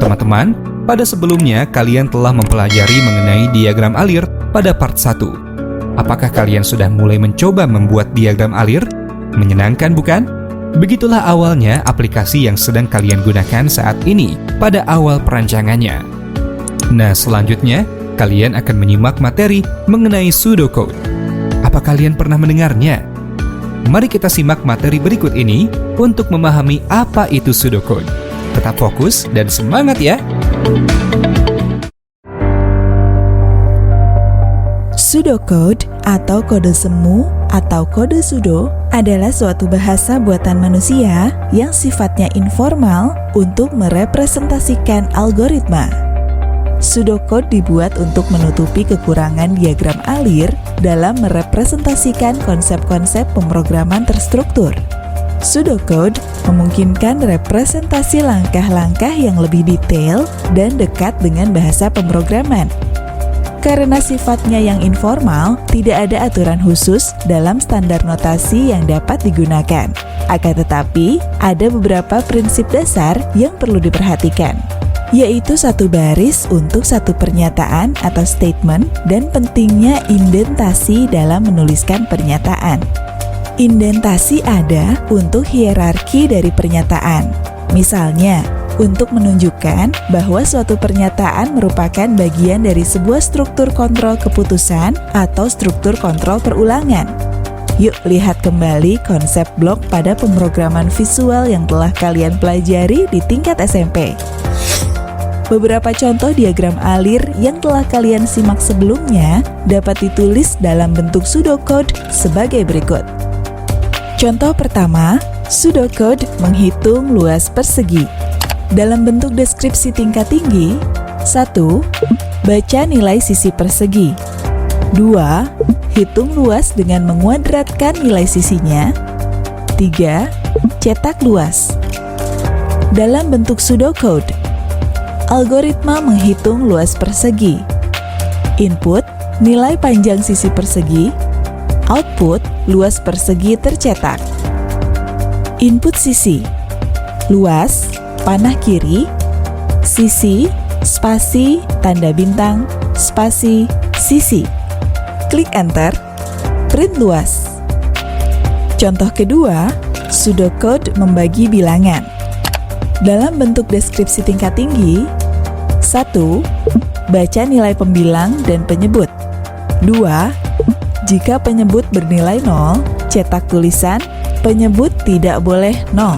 Teman-teman, pada sebelumnya kalian telah mempelajari mengenai diagram alir pada part 1. Apakah kalian sudah mulai mencoba membuat diagram alir? Menyenangkan bukan? Begitulah awalnya aplikasi yang sedang kalian gunakan saat ini pada awal perancangannya. Nah, selanjutnya kalian akan menyimak materi mengenai pseudocode. Apa kalian pernah mendengarnya? Mari kita simak materi berikut ini untuk memahami apa itu pseudocode. Tetap fokus dan semangat ya! Pseudocode atau kode semu atau kode pseudo adalah suatu bahasa buatan manusia yang sifatnya informal untuk merepresentasikan algoritma. Pseudocode dibuat untuk menutupi kekurangan diagram alir dalam merepresentasikan konsep-konsep pemrograman terstruktur. Pseudocode memungkinkan representasi langkah-langkah yang lebih detail dan dekat dengan bahasa pemrograman. Karena sifatnya yang informal, tidak ada aturan khusus dalam standar notasi yang dapat digunakan. Akan tetapi, ada beberapa prinsip dasar yang perlu diperhatikan, yaitu satu baris untuk satu pernyataan atau statement dan pentingnya indentasi dalam menuliskan pernyataan. Indentasi ada untuk hierarki dari pernyataan. Misalnya, untuk menunjukkan bahwa suatu pernyataan merupakan bagian dari sebuah struktur kontrol keputusan atau struktur kontrol perulangan. Yuk lihat kembali konsep blok pada pemrograman visual yang telah kalian pelajari di tingkat SMP. Beberapa contoh diagram alir yang telah kalian simak sebelumnya dapat ditulis dalam bentuk pseudocode sebagai berikut. Contoh pertama, pseudocode menghitung luas persegi. Dalam bentuk deskripsi tingkat tinggi, 1. Baca nilai sisi persegi. 2. Hitung luas dengan menguadratkan nilai sisinya. 3. Cetak luas. Dalam bentuk pseudocode, algoritma menghitung luas persegi. Input, nilai panjang sisi persegi. Output, luas persegi tercetak. Input sisi, luas, panah kiri, sisi, spasi, tanda bintang, spasi, sisi. Klik Enter, print luas. Contoh kedua, pseudocode membagi bilangan. Dalam bentuk deskripsi tingkat tinggi, 1. Baca nilai pembilang dan penyebut. 2. Jika penyebut bernilai 0, cetak tulisan penyebut tidak boleh 0.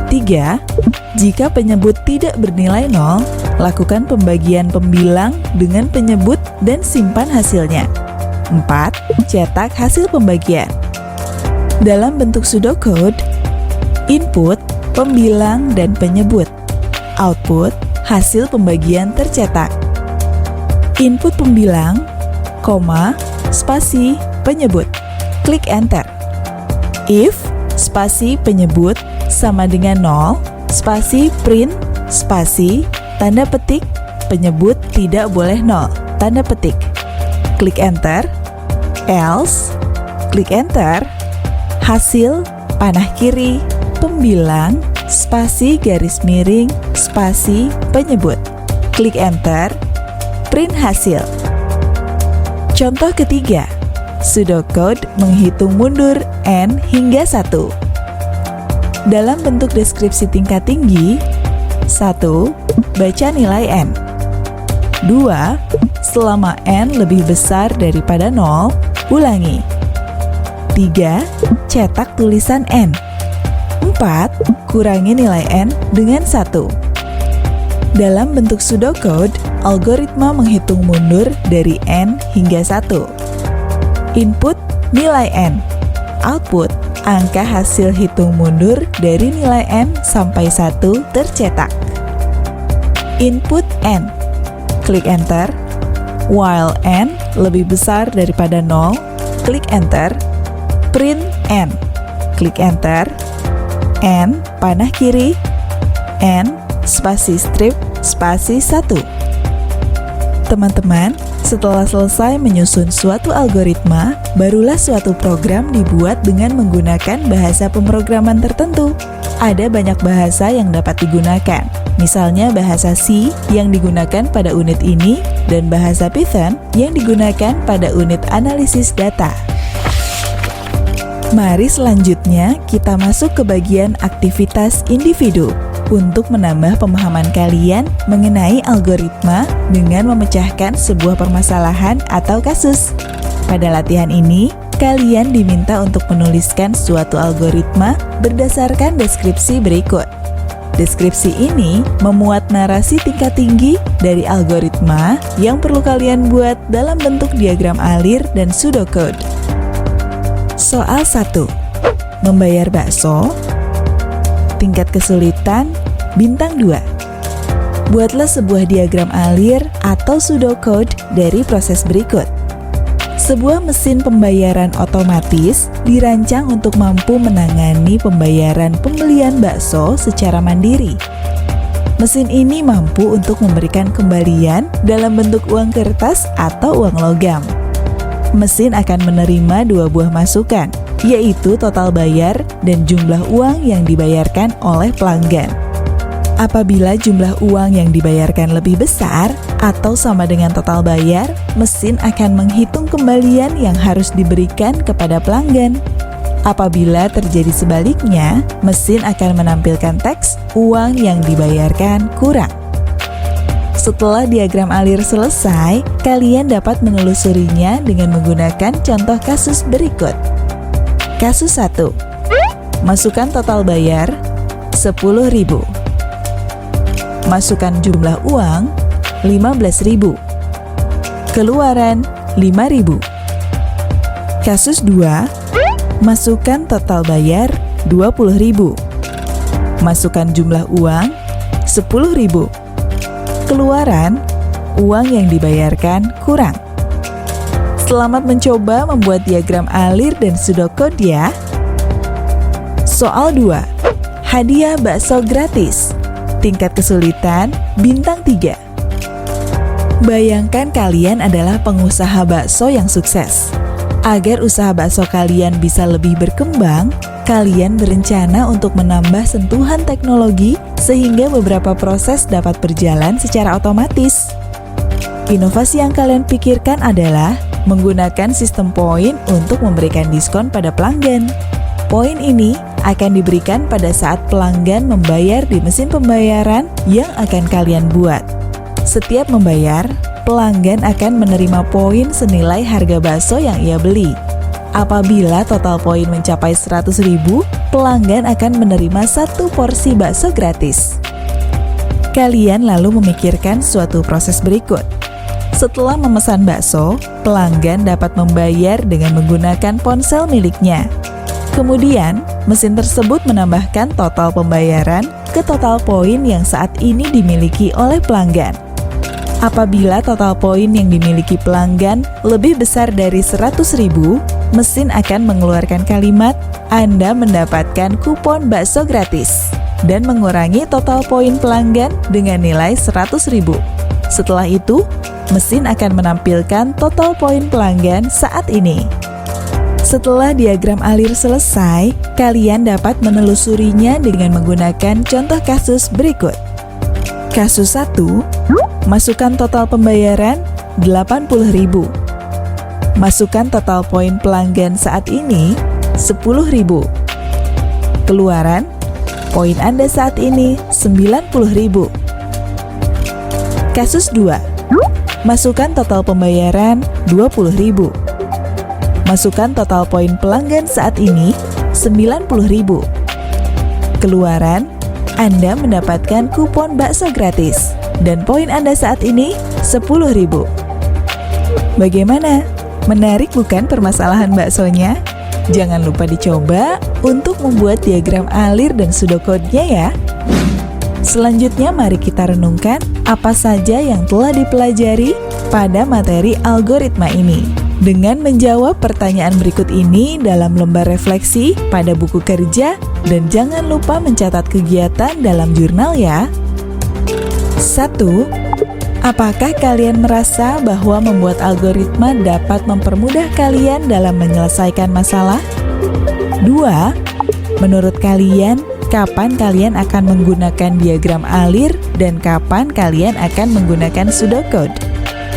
3. Jika penyebut tidak bernilai 0, lakukan pembagian pembilang dengan penyebut dan simpan hasilnya. 4. Cetak hasil pembagian. Dalam bentuk pseudocode, input, pembilang dan penyebut. Output, hasil pembagian tercetak. Input pembilang, spasi, penyebut. Klik Enter. If, spasi, penyebut sama dengan 0, spasi, print, spasi, tanda petik, penyebut tidak boleh 0, tanda petik. Klik Enter. Else, klik Enter. Hasil, panah kiri, pembilang, spasi, garis miring, spasi, penyebut. Klik Enter. Print hasil. Contoh ketiga, pseudocode menghitung mundur n hingga 1. Dalam bentuk deskripsi tingkat tinggi, 1. Baca nilai n. 2. Selama n lebih besar daripada 0, ulangi. 3. Cetak tulisan n. 4. Kurangi nilai n dengan 1. Dalam bentuk pseudocode, algoritma menghitung mundur dari n hingga 1. Input, nilai n. Output, angka hasil hitung mundur dari nilai n sampai 1 tercetak. Input n. Klik Enter. While n lebih besar daripada 0, klik Enter. Print n. Klik Enter. N, panah kiri. N, spasi strip, spasi 1. Teman-teman, setelah selesai menyusun suatu algoritma, barulah suatu program dibuat dengan menggunakan bahasa pemrograman tertentu. Ada banyak bahasa yang dapat digunakan. Misalnya bahasa C yang digunakan pada unit ini dan bahasa Python yang digunakan pada unit analisis data. Mari selanjutnya kita masuk ke bagian aktivitas individu untuk menambah pemahaman kalian mengenai algoritma dengan memecahkan sebuah permasalahan atau kasus. Pada latihan ini, kalian diminta untuk menuliskan suatu algoritma berdasarkan deskripsi berikut. Deskripsi ini memuat narasi tingkat tinggi dari algoritma yang perlu kalian buat dalam bentuk diagram alir dan pseudocode. Soal 1. Membayar bakso. Tingkat kesulitan bintang 2. Buatlah sebuah diagram alir atau pseudocode dari proses berikut. Sebuah mesin pembayaran otomatis dirancang untuk mampu menangani pembayaran pembelian bakso secara mandiri. Mesin ini mampu untuk memberikan kembalian dalam bentuk uang kertas atau uang logam. Mesin akan menerima dua buah masukan, yaitu total bayar dan jumlah uang yang dibayarkan oleh pelanggan. Apabila jumlah uang yang dibayarkan lebih besar atau sama dengan total bayar, mesin akan menghitung kembalian yang harus diberikan kepada pelanggan. Apabila terjadi sebaliknya, mesin akan menampilkan teks uang yang dibayarkan kurang. Setelah diagram alir selesai, kalian dapat menelusurinya dengan menggunakan contoh kasus berikut. Kasus 1. Masukkan total bayar 10.000. Masukkan jumlah uang 15.000. Keluaran 5.000. Kasus 2. Masukkan total bayar 20.000. Masukkan jumlah uang 10.000. Keluaran uang yang dibayarkan kurang. Selamat mencoba membuat diagram alir dan pseudocode ya. Soal 2. Hadiah bakso gratis. Tingkat kesulitan bintang 3. Bayangkan kalian adalah pengusaha bakso yang sukses. Agar usaha bakso kalian bisa lebih berkembang, kalian berencana untuk menambah sentuhan teknologi sehingga beberapa proses dapat berjalan secara otomatis. Inovasi yang kalian pikirkan adalah menggunakan sistem poin untuk memberikan diskon pada pelanggan. Poin ini akan diberikan pada saat pelanggan membayar di mesin pembayaran yang akan kalian buat. Setiap membayar, pelanggan akan menerima poin senilai harga bakso yang ia beli. Apabila total poin mencapai 100.000, pelanggan akan menerima satu porsi bakso gratis. Kalian lalu memikirkan suatu proses berikut. Setelah memesan bakso, pelanggan dapat membayar dengan menggunakan ponsel miliknya. Kemudian, mesin tersebut menambahkan total pembayaran ke total poin yang saat ini dimiliki oleh pelanggan. Apabila total poin yang dimiliki pelanggan lebih besar dari 100.000, mesin akan mengeluarkan kalimat, "Anda mendapatkan kupon bakso gratis," dan mengurangi total poin pelanggan dengan nilai 100.000. Setelah itu, mesin akan menampilkan total poin pelanggan saat ini. Setelah diagram alir selesai, kalian dapat menelusurinya dengan menggunakan contoh kasus berikut. Kasus 1, masukkan total pembayaran 80.000. Masukkan total poin pelanggan saat ini 10.000. Keluaran, poin Anda saat ini 90.000. Kasus 2, masukkan total pembayaran 20.000. Masukkan total poin pelanggan saat ini 90.000. Keluaran, Anda mendapatkan kupon bakso gratis dan poin Anda saat ini 10.000. Bagaimana? Menarik bukan permasalahan baksonya? Jangan lupa dicoba untuk membuat diagram alir dan pseudocode-nya ya. Selanjutnya mari kita renungkan apa saja yang telah dipelajari pada materi algoritma ini. Dengan menjawab pertanyaan berikut ini dalam lembar refleksi pada buku kerja dan jangan lupa mencatat kegiatan dalam jurnal ya. 1. Apakah kalian merasa bahwa membuat algoritma dapat mempermudah kalian dalam menyelesaikan masalah? 2. Menurut kalian, kapan kalian akan menggunakan diagram alir dan kapan kalian akan menggunakan pseudocode.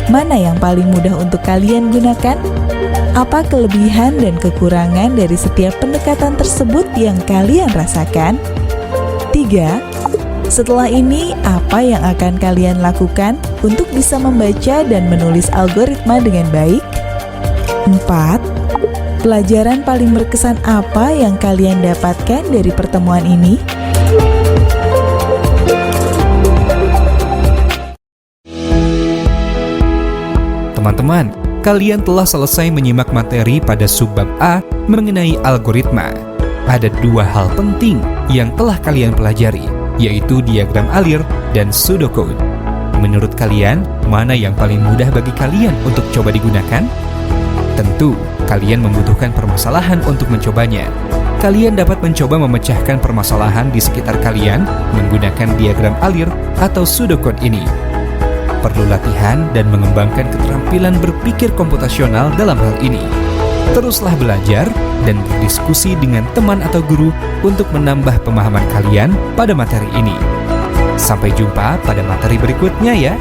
Mana yang paling mudah untuk kalian gunakan? Apa kelebihan dan kekurangan dari setiap pendekatan tersebut yang kalian rasakan? 3. Setelah ini, apa yang akan kalian lakukan untuk bisa membaca dan menulis algoritma dengan baik? 4. Pelajaran paling berkesan apa yang kalian dapatkan dari pertemuan ini? Teman-teman, kalian telah selesai menyimak materi pada subbab A mengenai algoritma. Ada dua hal penting yang telah kalian pelajari, yaitu diagram alir dan pseudocode. Menurut kalian, mana yang paling mudah bagi kalian untuk coba digunakan? Tentu, kalian membutuhkan permasalahan untuk mencobanya. Kalian dapat mencoba memecahkan permasalahan di sekitar kalian menggunakan diagram alir atau pseudocode ini. Perlu latihan dan mengembangkan keterampilan berpikir komputasional dalam hal ini. Teruslah belajar dan berdiskusi dengan teman atau guru untuk menambah pemahaman kalian pada materi ini. Sampai jumpa pada materi berikutnya ya.